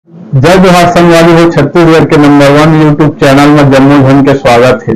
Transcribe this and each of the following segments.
जय जोहार संगवारी हो। छत्तीसगढ़ के नंबर 1 यूट्यूब चैनल में जम्मू झन के स्वागत है।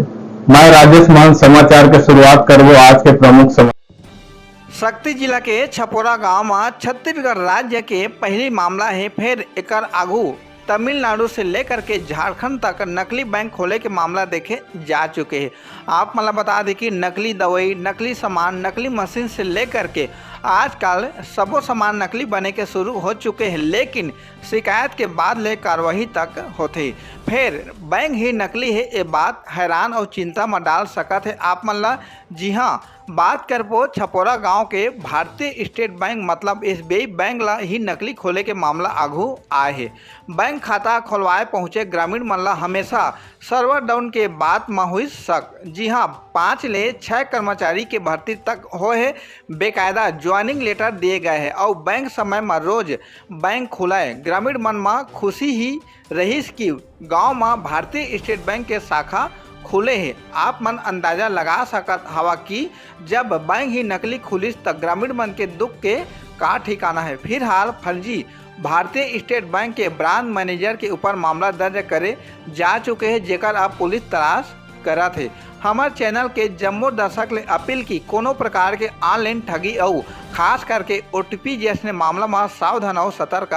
मैं राजेश मान समाचार के शुरुआत करबो आज के प्रमुख समाचार। शक्ति जिला के छपोरा गांव में छत्तीसगढ़ राज्य के पहली मामला है। फिर एकर आगू तमिलनाडु से लेकर के झारखंड तक नकली बैंक खोले के मामला देखे जा चुके हैं। आप मतलब बता दें कि नकली दवाई, नकली सामान, नकली मशीन से लेकर के आजकल सबो सामान नकली बने के शुरू हो चुके हैं, लेकिन शिकायत के बाद ले कार्रवाई तक होते। फिर बैंक ही नकली है, ये बात हैरान और चिंता में डाल सकत है आप मन ला। जी हाँ, बात करबो छपोरा गांव के भारतीय स्टेट बैंक मतलब SBI बैंक ला ही नकली खोले के मामला आगू आए है। बैंक खाता खोलवाए पहुंचे ग्रामीण मन ला हमेशा सर्वर डाउन के बाद में हुई शक। जी हाँ, 5 ले 6 कर्मचारी के भर्ती तक हो है, बेकायदा ज्वाइनिंग लेटर दिए गए हैं और बैंक समय में रोज बैंक खुलाए। ग्रामीण मन में खुशी ही रहीस कि गांव में भारतीय स्टेट बैंक के शाखा खुले हैं। आप मन अंदाजा लगा सकत हवा कि जब बैंक ही नकली खुलिस तब ग्रामीण मन के दुख के का ठिकाना है। फिलहाल फर्जी भारतीय स्टेट बैंक के ब्रांच मैनेजर के ऊपर मामला दर्ज करे जा चुके हैं, जेकर आप पुलिस तलाश करत है। हमारे चैनल के जम्मू दर्शक ले अपील की कोनो प्रकार के ऑनलाइन ठगी और खास करके OTP जैसे मामला में सावधान और सतर्क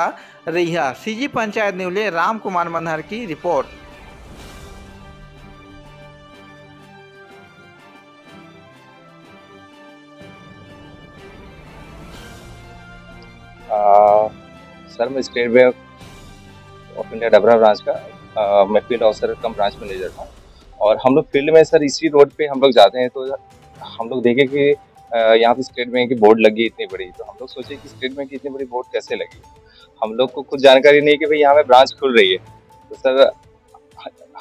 रहिए। CG पंचायत न्यूज ले राम कुमार मनहर की रिपोर्ट। सर, मैं state bank of India Dabra branch का मैं फील्ड ऑफिसर कम ब्रांच मैनेजर हूँ। और हम लोग फील्ड में सर इसी रोड पे हम लोग जाते हैं, तो हम लोग देखे कि यहाँ पे स्टेट बैंक की बोर्ड लगी इतनी बड़ी। तो हम लोग सोचे कि स्टेट बैंक की इतनी बड़ी बोर्ड कैसे लगी। हम लोग को कुछ जानकारी नहीं कि भाई यहाँ पे ब्रांच खुल रही है। तो सर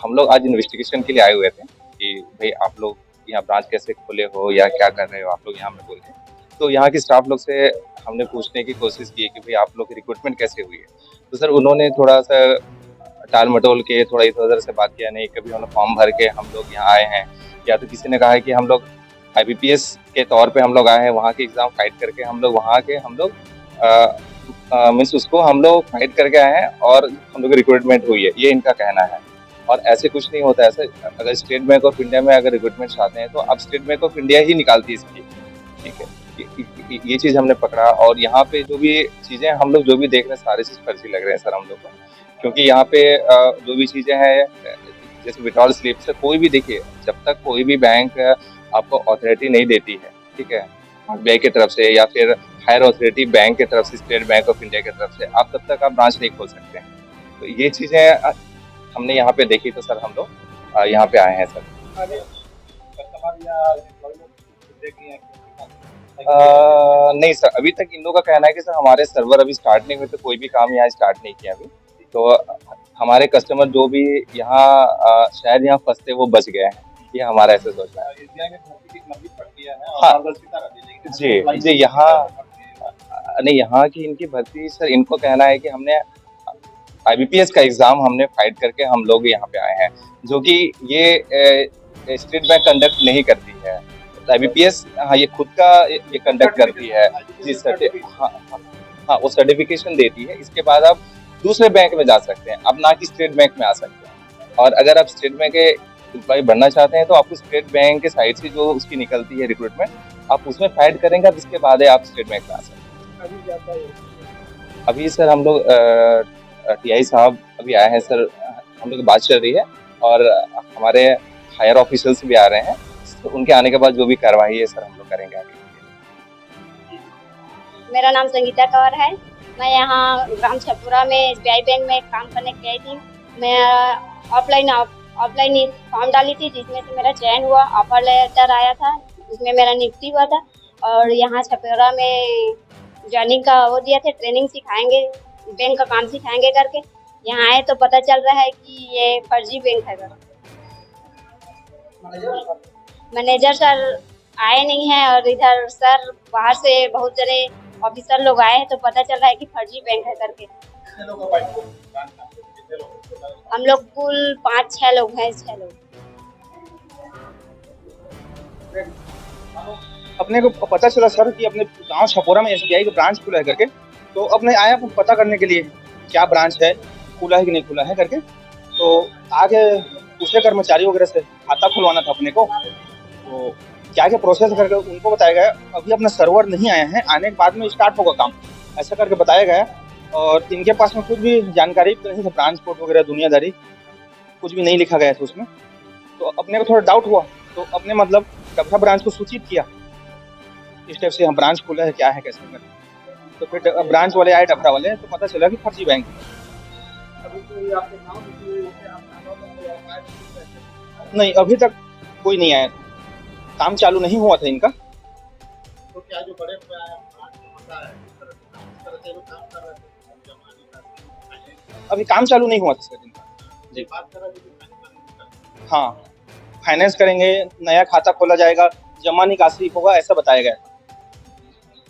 हम लोग आज इन्वेस्टिगेशन के लिए आए हुए थे कि भाई आप लोग यहाँ ब्रांच कैसे खोले हो या क्या कर रहे हो आप लोग यहाँ में बोल के। तो यहाँ के स्टाफ लोग से हमने पूछने की कोशिश की कि भाई आप लोग की रिक्रूटमेंट कैसे हुई है। तो सर उन्होंने थोड़ा सा टाल मटोल के थोड़ा इधर उधर से बात किया, नहीं कभी उन्होंने फॉर्म भर के हम लोग यहाँ आए हैं, या तो किसी ने कहा है कि हम लोग IBPS के तौर पे हम लोग आए हैं, वहाँ के एग्जाम फाइट करके हम लोग वहाँ के हम लोग मीन्स उसको हम लोग फाइट करके आए हैं और हम लोग रिक्रूटमेंट हुई है, ये इनका कहना है। और ऐसे कुछ नहीं होता। ऐसे अगर स्टेट बैंक ऑफ इंडिया में अगर रिक्रूटमेंट आते हैं तो अब स्टेट बैंक ऑफ इंडिया ही निकालती है इसकी, ठीक है। ये चीज़ हमने पकड़ा। और यहाँ पे जो भी चीज़ें हम लोग जो भी देख रहे हैं सारी चीज़ फर्जी लग रहे हैं सर हम लोग को, क्योंकि यहाँ पे जो भी चीज़ें हैं जैसे विड्रॉल स्लिप से कोई भी देखिए, जब तक कोई भी बैंक आपको अथॉरिटी नहीं देती है, ठीक है, RBI की तरफ से या फिर हायर अथॉरिटी बैंक की तरफ से, स्टेट बैंक ऑफ इंडिया की तरफ से, आप तब तक आप ब्रांच नहीं खोल सकते हैं। तो ये चीज़ें हमने यहाँ पे देखी, तो सर हम लोग यहाँ पे आए हैं सर। नहीं सर, अभी तक इन लोगों का कहना है कि सर हमारे सर्वर अभी स्टार्ट नहीं हुए, तो कोई भी काम यहाँ स्टार्ट नहीं किया अभी। तो हमारे कस्टमर जो भी यहाँ शायद यहाँ फंसते वो बच गए हैं, ये हमारा ऐसा सोचना है। हाँ जी जी, यहाँ नहीं, यहाँ की इनकी भर्ती सर इनको कहना है कि हमने IBPS का एग्जाम हमने फाइट करके हम लोग यहाँ पे आए हैं, जो कि ये स्टेट बैंक कंडक्ट नहीं करती है। IBPS हाँ ये खुद का ये कंडक्ट करती है जी सर। हाँ वो सर्टिफिकेशन देती है, इसके बाद आप दूसरे बैंक में जा सकते हैं, अब ना कि स्टेट बैंक में आ सकते हैं। और अगर आप स्टेट बैंक के एम्प्लॉय बनना चाहते हैं तो आपको स्टेट बैंक के साइड से जो उसकी निकलती है रिक्रूटमेंट, आप उसमें फाइट करेंगे, अब इसके बाद आप स्टेट बैंक में आ सकते हैं। अभी सर हम लोग TI साहब अभी आए हैं सर, हम लोग बात चल रही है और हमारे हायर ऑफिसर्स भी आ रहे हैं, तो उनके आने के बाद जो भी कार्रवाई है सर हम लोग करेंगे आगे। मेरा नाम संगीता कौर है। मैं यहाँ ग्राम छपुरा में SBI बैंक में काम करने के आई थी। मैं ऑफलाइन फॉर्म डाली थी, जिसमें से मेरा चयन हुआ, ऑफर लेटर आया था, उसमें मेरा नियुक्ति हुआ था। और यहाँ छपुरा में ज्वाइनिंग का वो दिया थे, ट्रेनिंग सिखाएंगे, बैंक का काम सिखाएंगे करके। यहाँ आए तो पता चल रहा है कि ये फर्जी बैंक है। मैनेजर सर आए नहीं है और इधर सर बाहर से बहुत सारे ऑफिसर लोग आए हैं, तो पता चल रहा है कि फर्जी बैंक है करके। हम लोग कुल 5-6 लोग हैं, 6 लोग। अपने को पता चला सर कि अपने गांव छपोरा में SBI का ब्रांच खुला है करके, तो अपने आया पता करने के लिए क्या ब्रांच है, खुला है कि नहीं खुला है करके। तो आगे दूसरे कर्मचारी वगैरह से खाता खुलवाना था अपने को, तो क्या क्या प्रोसेस करके उनको बताया गया अभी अपना सर्वर नहीं आया है, आने के बाद में स्टार्ट होगा काम, ऐसा करके बताया गया। और इनके पास में कुछ भी जानकारी तो नहीं था, ब्रांच कोड वगैरह दुनियादारी कुछ भी नहीं लिखा गया था उसमें। तो अपने को थोड़ा डाउट हुआ, तो अपने मतलब डबरा ब्रांच को सूचित किया इस टाइप से, हम ब्रांच खुला है क्या है कैसे करके। तो फिर ब्रांच वाले आए डबरा वाले, तो पता चला कि फर्जी बैंक है। नहीं, अभी तक कोई नहीं आया, काम चालू नहीं हुआ था इनका। तो क्या जो बड़े होता है इस तरह से काम कर रहे थे, अभी काम चालू नहीं हुआ था सर इनका जी। बात कर रहे थे हाँ, फाइनेंस करेंगे, नया खाता खोला जाएगा, जमा निकासी होगा, ऐसा बताया गया।